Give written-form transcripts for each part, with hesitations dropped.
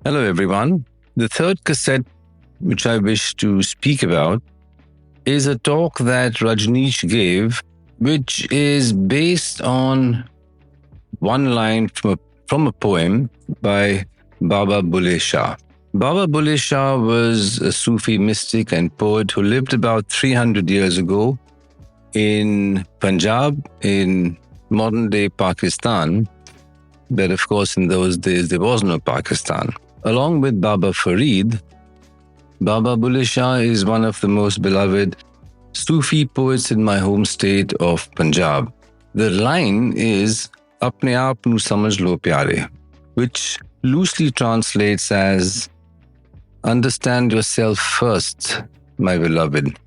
Hello, everyone. The third cassette, which I wish to speak about, is a talk that Rajneesh gave, which is based on one line from a poem by Baba Bulleh Shah. Baba Bulleh Shah was a Sufi mystic and poet who lived about 300 years ago in Punjab, in modern day Pakistan. But of course, in those days, there was no Pakistan. Along with Baba Farid, Baba Bulleh Shah is one of the most beloved Sufi poets in my home state of Punjab. The line is Apne aap nu samajh lo pyare, which loosely translates as understand yourself first, my beloved.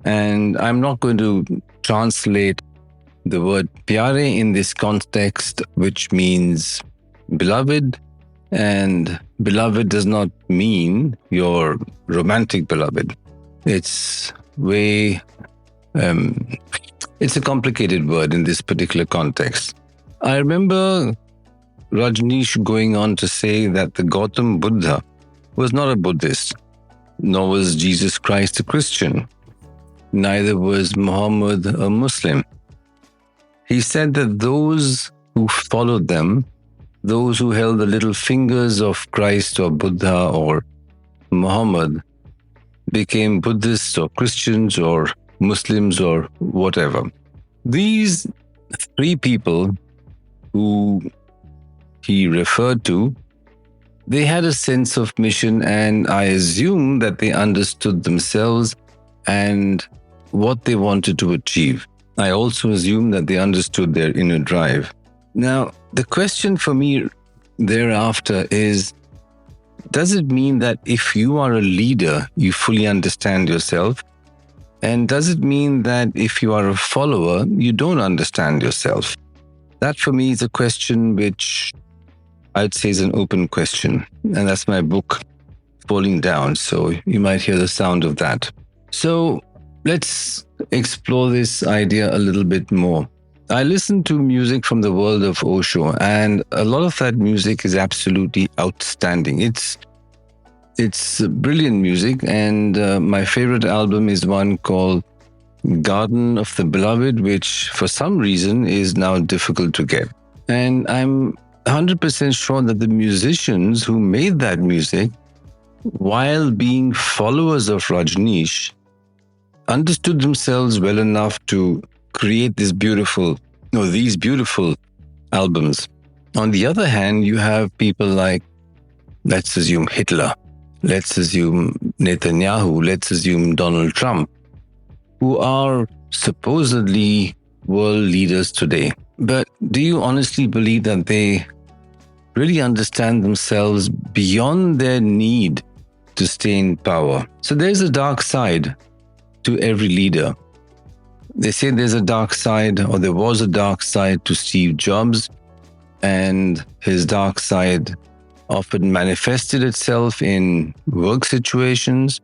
And I'm not going to translate the word pyare in this context, which means beloved. And beloved does not mean your romantic beloved. It's it's a complicated word in this particular context. I remember Rajneesh going on to say that the Gautam Buddha was not a Buddhist, nor was Jesus Christ a Christian, neither was Muhammad a Muslim. He said that those who followed them, those who held the little fingers of Christ or Buddha or Muhammad, became Buddhists or Christians or Muslims or whatever. These three people who he referred to, they had a sense of mission, and I assume that they understood themselves and what they wanted to achieve. I also assume that they understood their inner drive. Now, the question for me thereafter is, does it mean that if you are a leader, you fully understand yourself? And does it mean that if you are a follower, you don't understand yourself? That for me is a question which I'd say is an open question. And that's my book falling down. So you might hear the sound of that. So let's explore this idea a little bit more. I listen to music from the world of Osho, and a lot of that music is absolutely outstanding. It's brilliant music, and my favorite album is one called Garden of the Beloved, which for some reason is now difficult to get. And I'm 100% sure that the musicians who made that music, while being followers of Rajneesh, understood themselves well enough to create these beautiful albums. On the other hand, you have people like, let's assume Hitler, let's assume Netanyahu, let's assume Donald Trump, who are supposedly world leaders today. But do you honestly believe that they really understand themselves beyond their need to stay in power? So there's a dark side to every leader. They say there's a dark side, or there was a dark side to Steve Jobs, and his dark side often manifested itself in work situations,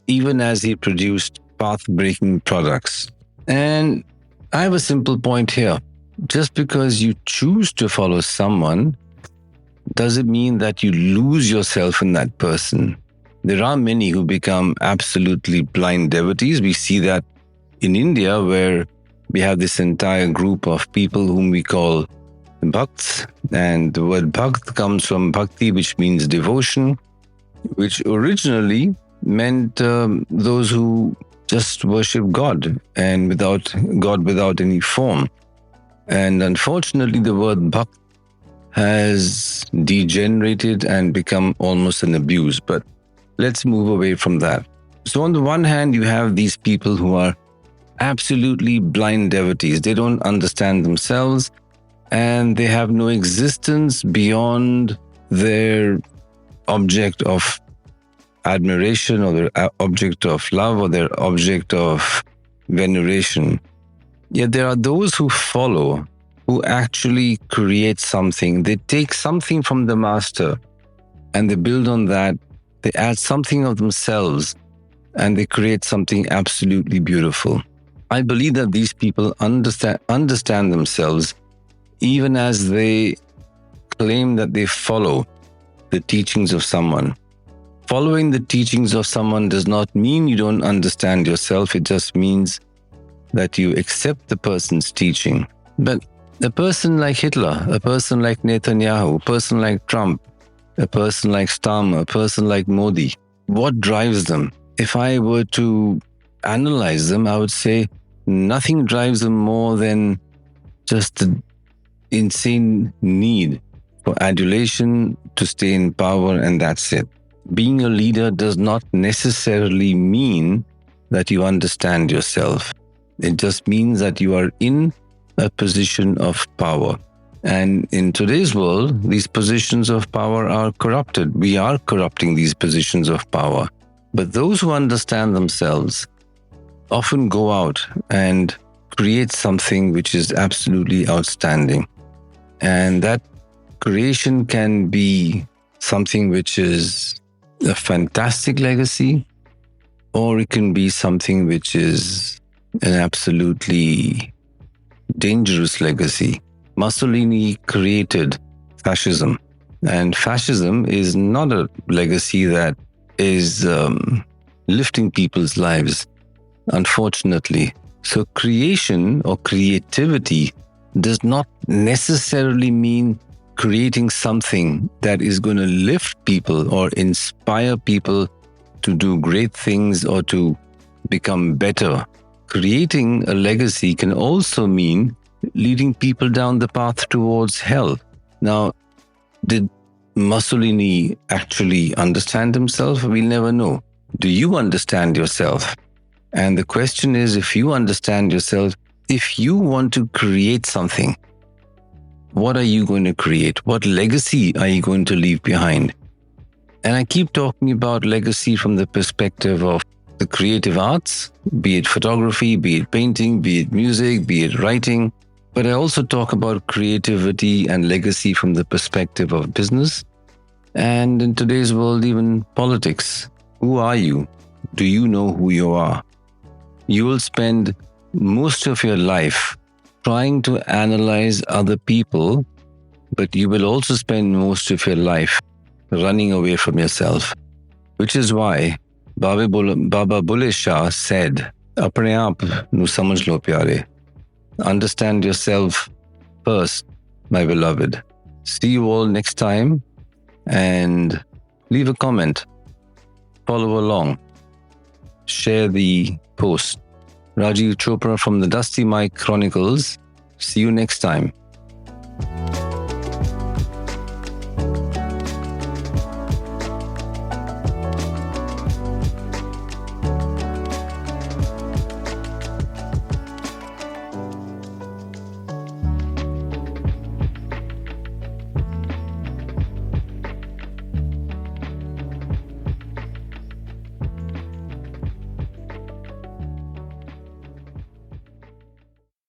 even as he produced path-breaking products. And I have a simple point here. Just because you choose to follow someone, does it mean that you lose yourself in that person? There are many who become absolutely blind devotees. We see that in India, where we have this entire group of people whom we call bhakts. And the word bhakt comes from bhakti, which means devotion, which originally meant those who just worship God and without any form. And unfortunately, the word bhakt has degenerated and become almost an abuse. But let's move away from that. So on the one hand, you have these people who are absolutely blind devotees. They don't understand themselves, and they have no existence beyond their object of admiration, or their object of love, or their object of veneration. Yet there are those who follow, who actually create something. They take something from the master and they build on that. They add something of themselves and they create something absolutely beautiful. I believe that these people understand themselves, even as they claim that they follow the teachings of someone. Following the teachings of someone does not mean you don't understand yourself. It just means that you accept the person's teaching. But a person like Hitler, a person like Netanyahu, a person like Trump, a person like Starmer, a person like Modi, what drives them? If I were to analyze them, I would say nothing drives them more than just the insane need for adulation to stay in power, and that's it. Being a leader does not necessarily mean that you understand yourself. It just means that you are in a position of power. And in today's world, these positions of power are corrupted. We are corrupting these positions of power. But those who understand themselves often go out and create something which is absolutely outstanding. And that creation can be something which is a fantastic legacy, or it can be something which is an absolutely dangerous legacy. Mussolini created fascism, and fascism is not a legacy that is lifting people's lives, unfortunately. So creation or creativity does not necessarily mean creating something that is going to lift people or inspire people to do great things or to become better. Creating a legacy can also mean leading people down the path towards hell. Now, did Mussolini actually understand himself? We'll never know. Do you understand yourself? And the question is, if you understand yourself, if you want to create something, what are you going to create? What legacy are you going to leave behind? And I keep talking about legacy from the perspective of the creative arts, be it photography, be it painting, be it music, be it writing. But I also talk about creativity and legacy from the perspective of business. And in today's world, even politics. Who are you? Do you know who you are? You will spend most of your life trying to analyze other people, but you will also spend most of your life running away from yourself. Which is why Baba Bulleh Shah said, "Apne aap nu samajh lo pyare." Understand yourself first, my beloved. See you all next time, and leave a comment. Follow along. Share the post. Rajiv Chopra from the Dusty Mic Chronicles. See you next time.